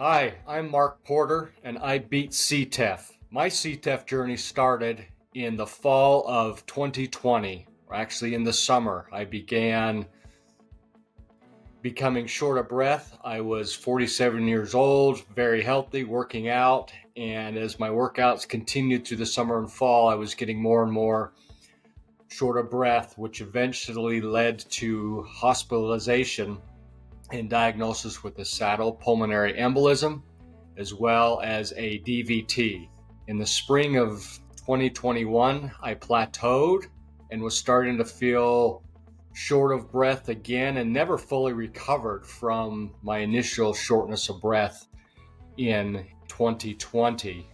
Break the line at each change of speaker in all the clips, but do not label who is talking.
Hi, I'm Mark Porter, and I beat CTEPH. My CTEPH journey started in the fall of 2020, or actually in the summer. I began becoming short of breath. I was 47 years old, very healthy, working out, and as my workouts continued through the summer and fall, I was getting more and more short of breath, which eventually led to hospitalization and diagnosis with a saddle pulmonary embolism, as well as a DVT. In the spring of 2021, I plateaued and was starting to feel short of breath again and never fully recovered from my initial shortness of breath in 2020.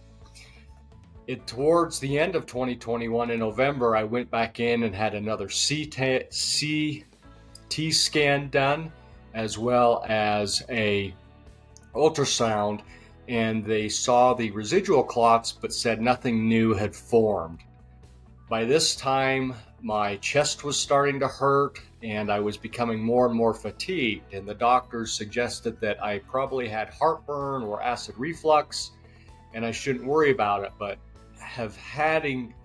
Towards the end of 2021 in November, I went back in and had another CT scan done, as well as a ultrasound, and they saw the residual clots but said nothing new had formed. By this time, my chest was starting to hurt and I was becoming more and more fatigued, and the doctors suggested that I probably had heartburn or acid reflux and I shouldn't worry about it, but having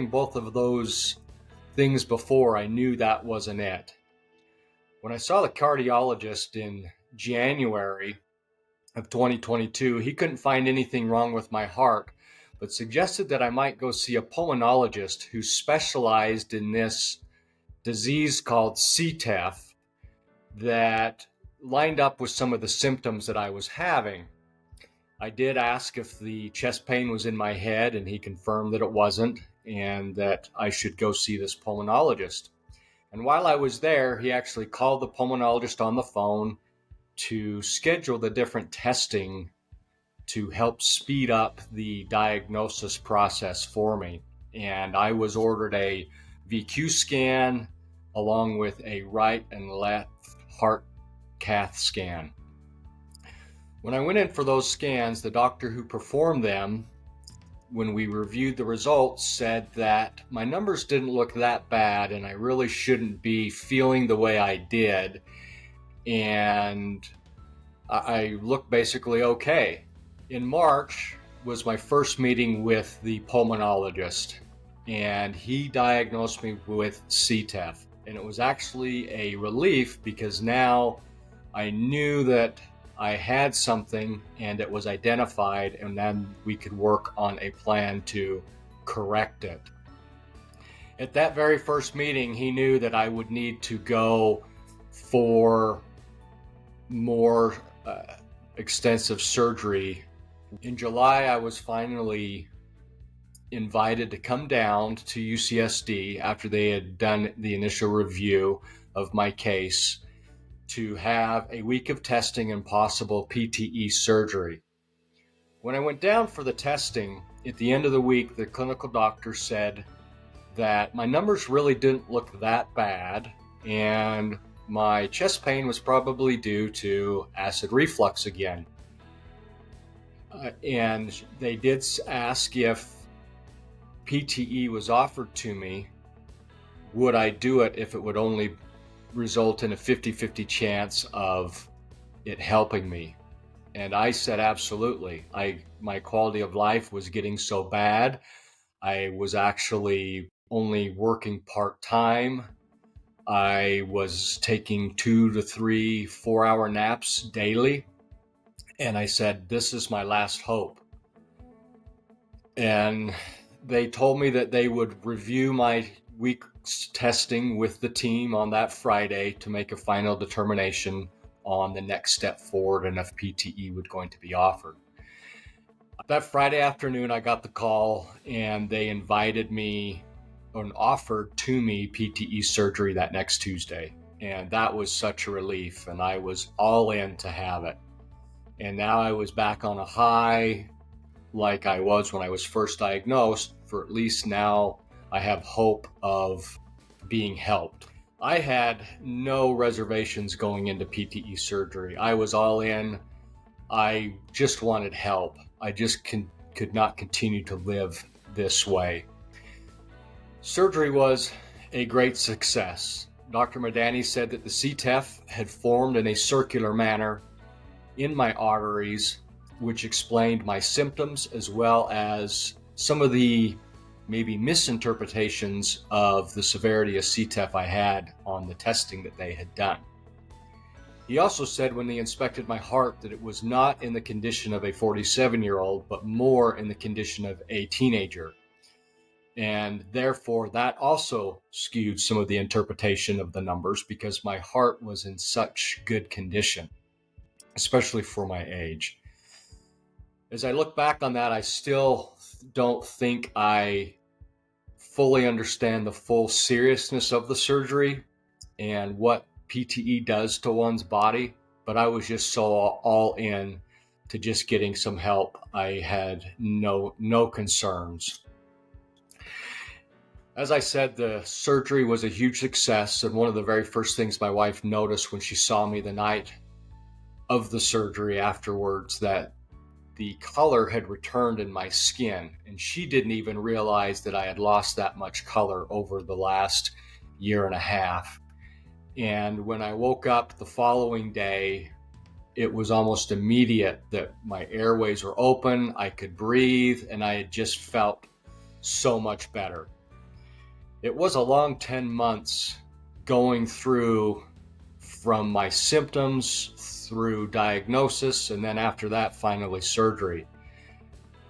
both of those things before, I knew that wasn't it. When I saw the cardiologist in January of 2022, he couldn't find anything wrong with my heart, but suggested that I might go see a pulmonologist who specialized in this disease called CTEPH that lined up with some of the symptoms that I was having. I did ask if the chest pain was in my head, and he confirmed that it wasn't and that I should go see this pulmonologist. And while I was there, he actually called the pulmonologist on the phone to schedule the different testing to help speed up the diagnosis process for me. And I was ordered a VQ scan along with a right and left heart cath scan. When I went in for those scans, the doctor who performed them, when we reviewed the results, said that my numbers didn't look that bad and I really shouldn't be feeling the way I did, and I looked basically okay. In March was my first meeting with the pulmonologist, and he diagnosed me with CTEPH, and it was actually a relief because now I knew that I had something and it was identified, and then we could work on a plan to correct it. At that very first meeting, he knew that I would need to go for more extensive surgery. In July, I was finally invited to come down to UCSD after they had done the initial review of my case to have a week of testing and possible PTE surgery. When I went down for the testing, at the end of the week, the clinical doctor said that my numbers really didn't look that bad, and my chest pain was probably due to acid reflux again. And they did ask if PTE was offered to me, would I do it if it would only result in a 50-50 chance of it helping me. And I said absolutely. My quality of life was getting so bad. I was actually only working part-time. I was taking 2 to 3 4-hour naps daily. And I said, this is my last hope. And they told me that they would review my week's testing with the team on that Friday to make a final determination on the next step forward and if PTE would going to be offered. That Friday afternoon, I got the call and they invited me and offered to me PTE surgery that next Tuesday. And that was such a relief, and I was all in to have it. And now I was back on a high like I was when I was first diagnosed. For at least now I have hope of being helped. I had no reservations going into PTE surgery. I was all in. I just wanted help. I just could not continue to live this way. Surgery was a great success. Dr. Madani said that the CTEPH had formed in a circular manner in my arteries, which explained my symptoms as well as some of the maybe misinterpretations of the severity of CTEPH I had on the testing that they had done. He also said when they inspected my heart that it was not in the condition of a 47-year-old, but more in the condition of a teenager. And therefore, that also skewed some of the interpretation of the numbers because my heart was in such good condition, especially for my age. As I look back on that, I still don't think I fully understand the full seriousness of the surgery and what PTE does to one's body, but I was just so all in to just getting some help. I had no concerns. As I said, the surgery was a huge success, and one of the very first things my wife noticed when she saw me the night of the surgery afterwards, that the color had returned in my skin, and she didn't even realize that I had lost that much color over the last year and a half. And when I woke up the following day, it was almost immediate that my airways were open, I could breathe, and I had just felt so much better. It was a long 10 months going through from my symptoms through diagnosis, and then after that, finally surgery.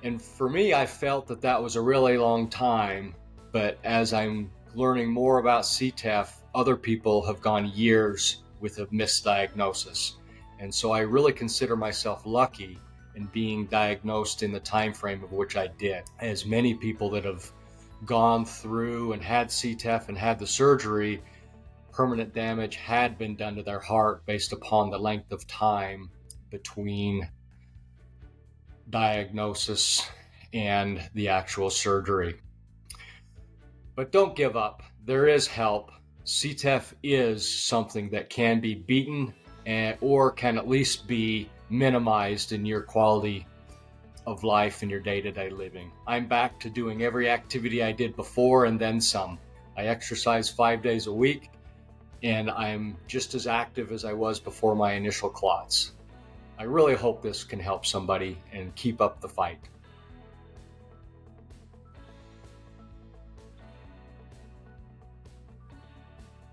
And for me, I felt that that was a really long time, but as I'm learning more about CTEPH, other people have gone years with a misdiagnosis. And so I really consider myself lucky in being diagnosed in the time frame of which I did. As many people that have gone through and had CTEPH and had the surgery, permanent damage had been done to their heart based upon the length of time between diagnosis and the actual surgery. But don't give up. There is help. CTEPH is something that can be beaten or can at least be minimized in your quality of life and your day-to-day living. I'm back to doing every activity I did before and then some. I exercise 5 days a week, and I'm just as active as I was before my initial clots. I really hope this can help somebody and keep up the fight.